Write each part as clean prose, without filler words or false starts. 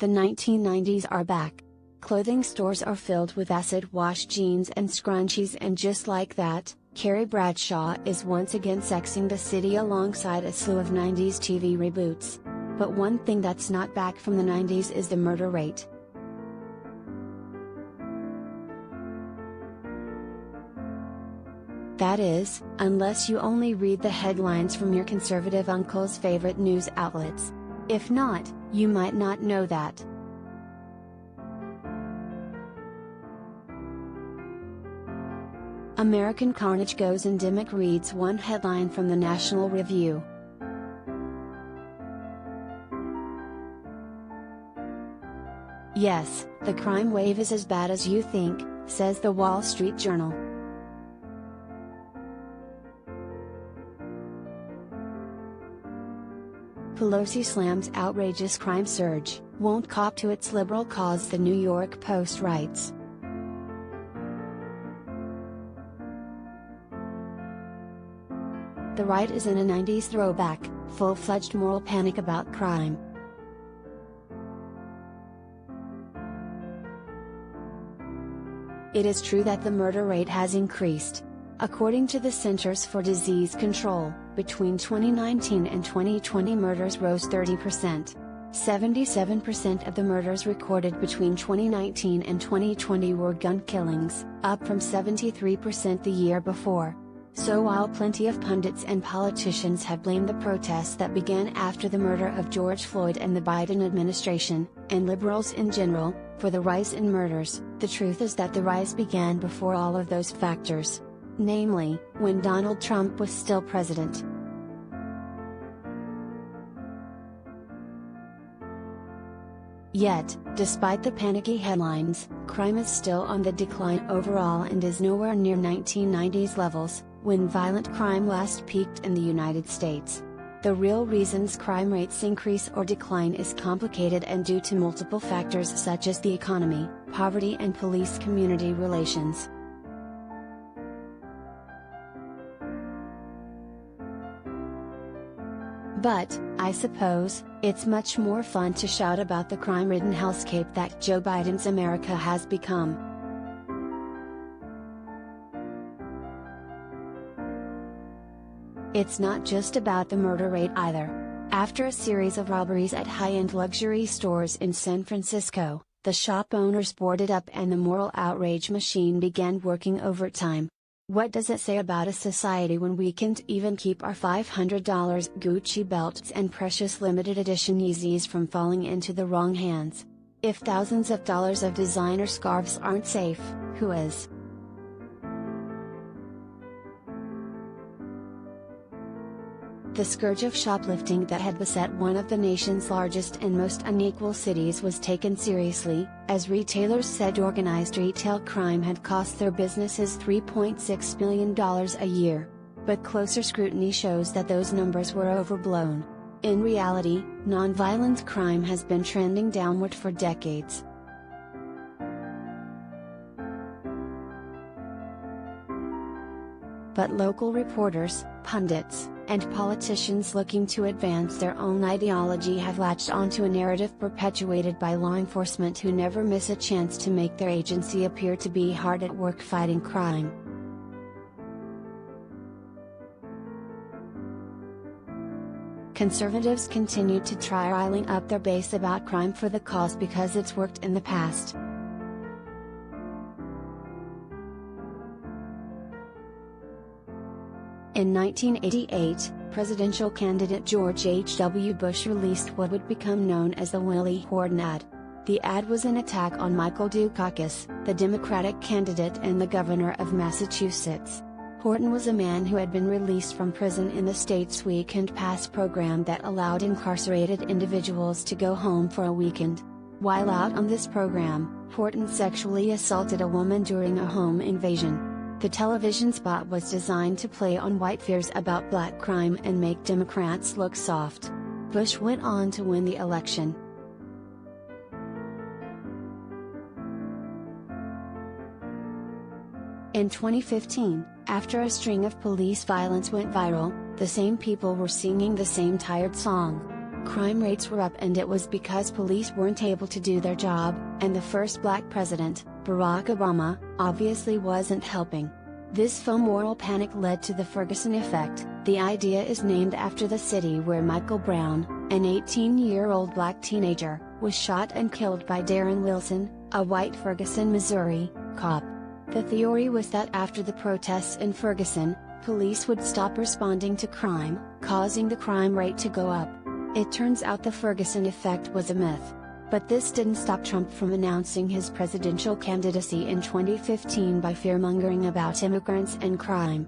The 1990s are back. Clothing stores are filled with acid wash jeans and scrunchies, and just like that, Carrie Bradshaw is once again sexing the city alongside a slew of 90s TV reboots. But one thing that's not back from the 90s is the murder rate. That is, unless you only read the headlines from your conservative uncle's favorite news outlets. If not, you might not know that. American Carnage Goes Endemic reads one headline from the National Review. Yes, the crime wave is as bad as you think, says the Wall Street Journal. Pelosi slams outrageous crime surge, won't cop to its liberal cause, the New York Post writes. The right is in a 90s throwback, full-fledged moral panic about crime. It is true that the murder rate has increased. According to the Centers for Disease Control, between 2019 and 2020 murders rose 30%. 77% of the murders recorded between 2019 and 2020 were gun killings, up from 73% the year before. So while plenty of pundits and politicians have blamed the protests that began after the murder of George Floyd and the Biden administration, and liberals in general, for the rise in murders, the truth is that the rise began before all of those factors. Namely, when Donald Trump was still president. Yet, despite the panicky headlines, crime is still on the decline overall and is nowhere near 1990s levels, when violent crime last peaked in the United States. The real reasons crime rates increase or decline is complicated and due to multiple factors such as the economy, poverty, and police-community relations. But, I suppose, it's much more fun to shout about the crime-ridden hellscape that Joe Biden's America has become. It's not just about the murder rate either. After a series of robberies at high-end luxury stores in San Francisco, the shop owners boarded up and the moral outrage machine began working overtime. What does it say about a society when we can't even keep our $500 Gucci belts and precious limited edition Yeezys from falling into the wrong hands? If thousands of dollars of designer scarves aren't safe, who is? The scourge of shoplifting that had beset one of the nation's largest and most unequal cities was taken seriously, as retailers said organized retail crime had cost their businesses $3.6 million a year. But closer scrutiny shows that those numbers were overblown. In reality, nonviolent crime has been trending downward for decades. But local reporters, pundits, and politicians looking to advance their own ideology have latched onto a narrative perpetuated by law enforcement who never miss a chance to make their agency appear to be hard at work fighting crime. Conservatives continue to try riling up their base about crime for the cause because it's worked in the past. In 1988, presidential candidate George H.W. Bush released what would become known as the Willie Horton ad. The ad was an attack on Michael Dukakis, the Democratic candidate and the governor of Massachusetts. Horton was a man who had been released from prison in the state's weekend pass program that allowed incarcerated individuals to go home for a weekend. While out on this program, Horton sexually assaulted a woman during a home invasion. The television spot was designed to play on white fears about black crime and make Democrats look soft. Bush went on to win the election. In 2015, after a string of police violence went viral, the same people were singing the same tired song. Crime rates were up, and it was because police weren't able to do their job, and the first black president, Barack Obama, obviously wasn't helping. This faux moral panic led to the Ferguson effect. The idea is named after the city where Michael Brown, an 18-year-old black teenager, was shot and killed by Darren Wilson, a white Ferguson, Missouri, cop. The theory was that after the protests in Ferguson, police would stop responding to crime, causing the crime rate to go up. It turns out the Ferguson effect was a myth. But this didn't stop Trump from announcing his presidential candidacy in 2015 by fearmongering about immigrants and crime.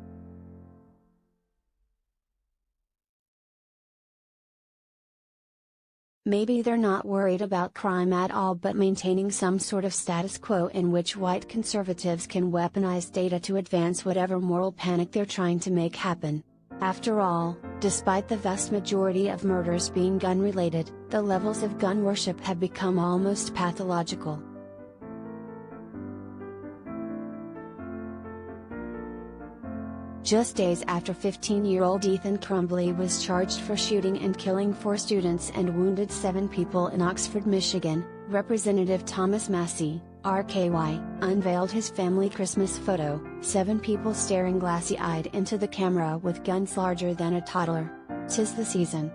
Maybe they're not worried about crime at all, but maintaining some sort of status quo in which white conservatives can weaponize data to advance whatever moral panic they're trying to make happen. After all, despite the vast majority of murders being gun-related, the levels of gun worship have become almost pathological. Just days after 15-year-old Ethan Crumbley was charged for shooting and killing 4 students and wounded 7 people in Oxford, Michigan, Representative Thomas Massie, RKY, unveiled his family Christmas photo, 7 people staring glassy-eyed into the camera with guns larger than a toddler. 'Tis the season.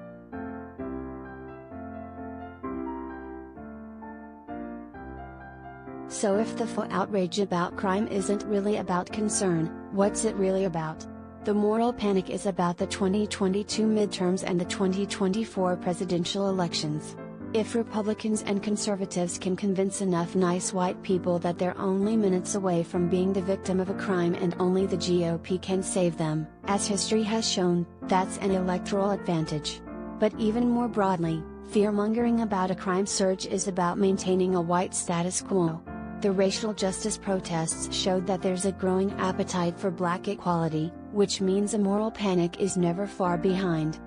So if the faux outrage about crime isn't really about concern, what's it really about? The moral panic is about the 2022 midterms and the 2024 presidential elections. If Republicans and conservatives can convince enough nice white people that they're only minutes away from being the victim of a crime and only the GOP can save them, as history has shown, that's an electoral advantage. But even more broadly, fearmongering about a crime surge is about maintaining a white status quo. The racial justice protests showed that there's a growing appetite for black equality, which means a moral panic is never far behind.